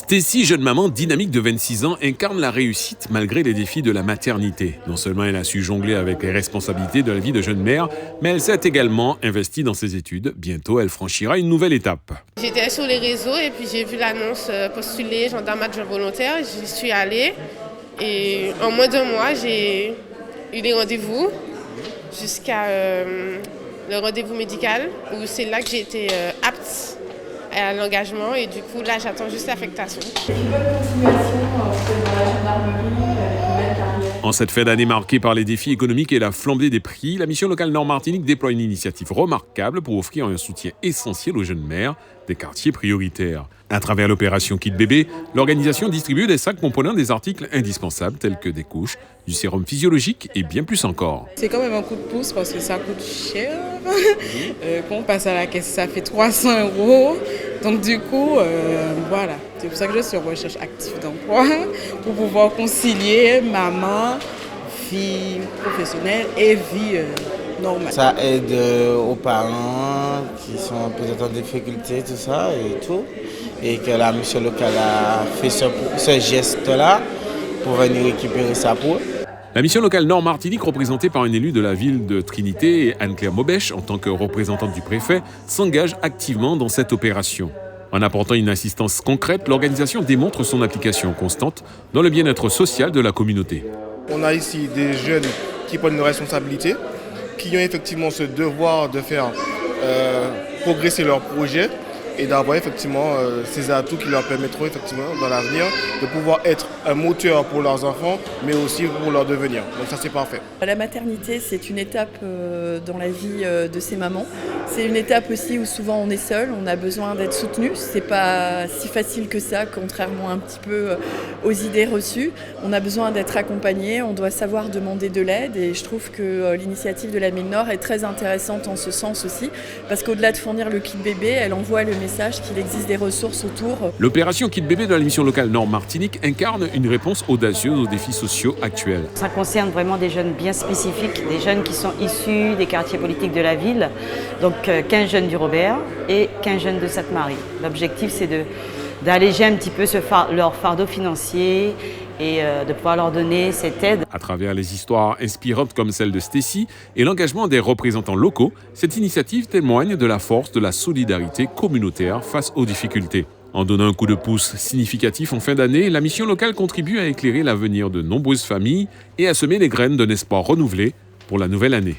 Stécie, jeune maman dynamique de 26 ans, incarne la réussite malgré les défis de la maternité. Non seulement elle a su jongler avec les responsabilités de la vie de jeune mère, mais elle s'est également investie dans ses études. Bientôt, elle franchira une nouvelle étape. J'étais sur les réseaux et puis j'ai vu l'annonce postulée gendarme adjoint volontaire. J'y suis allée et en moins d'un mois, j'ai eu des rendez-vous jusqu'à le rendez-vous médical où c'est là que j'ai été apte à l'engagement et du coup là j'attends juste l'affectation. Une bonne continuation dans la gendarmerie avec une belle carrière. En cette fin d'année marquée par les défis économiques et la flambée des prix, la mission locale Nord-Martinique déploie une initiative remarquable pour offrir un soutien essentiel aux jeunes mères des quartiers prioritaires. À travers l'opération Kit Bébé, l'organisation distribue des sacs comprenant des articles indispensables tels que des couches, du sérum physiologique et bien plus encore. C'est quand même un coup de pouce parce que ça coûte cher. Quand on passe à la caisse, ça fait 300 €. Donc du coup, voilà. C'est pour ça que je suis en recherche active d'emploi pour pouvoir concilier maman, vie professionnelle et vie normale. Ça aide aux parents qui sont peut-être en difficulté, tout ça et tout. Et que la mission locale a fait ce geste-là pour venir récupérer ça pour eux. La mission locale Nord-Martinique, représentée par une élue de la ville de Trinité, Anne-Claire Maubèche, en tant que représentante du préfet, s'engage activement dans cette opération. En apportant une assistance concrète, l'organisation démontre son application constante dans le bien-être social de la communauté. On a ici des jeunes qui prennent nos responsabilités, qui ont effectivement ce devoir de faire progresser leur projet et d'avoir effectivement ces atouts qui leur permettront effectivement dans l'avenir de pouvoir être un moteur pour leurs enfants, mais aussi pour leur devenir. Donc ça c'est parfait. La maternité, c'est une étape dans la vie de ces mamans. C'est une étape aussi où souvent on est seul, on a besoin d'être soutenu. C'est pas si facile que ça, contrairement un petit peu aux idées reçues. On a besoin d'être accompagné, on doit savoir demander de l'aide et je trouve que l'initiative de la Mine Nord est très intéressante en ce sens aussi, parce qu'au-delà de fournir le kit bébé, elle envoie le message qu'il existe des ressources autour. L'opération Kit Bébé de la mission locale Nord-Martinique incarne une réponse audacieuse aux défis sociaux actuels. Ça concerne vraiment des jeunes bien spécifiques, des jeunes qui sont issus des quartiers politiques de la ville, donc 15 jeunes du Robert et 15 jeunes de Sainte-Marie. L'objectif, c'est d'alléger un petit peu leur fardeau financier et de pouvoir leur donner cette aide. À travers les histoires inspirantes comme celle de Stécie et l'engagement des représentants locaux, cette initiative témoigne de la force de la solidarité communautaire face aux difficultés. En donnant un coup de pouce significatif en fin d'année, la mission locale contribue à éclairer l'avenir de nombreuses familles et à semer les graines d'un espoir renouvelé pour la nouvelle année.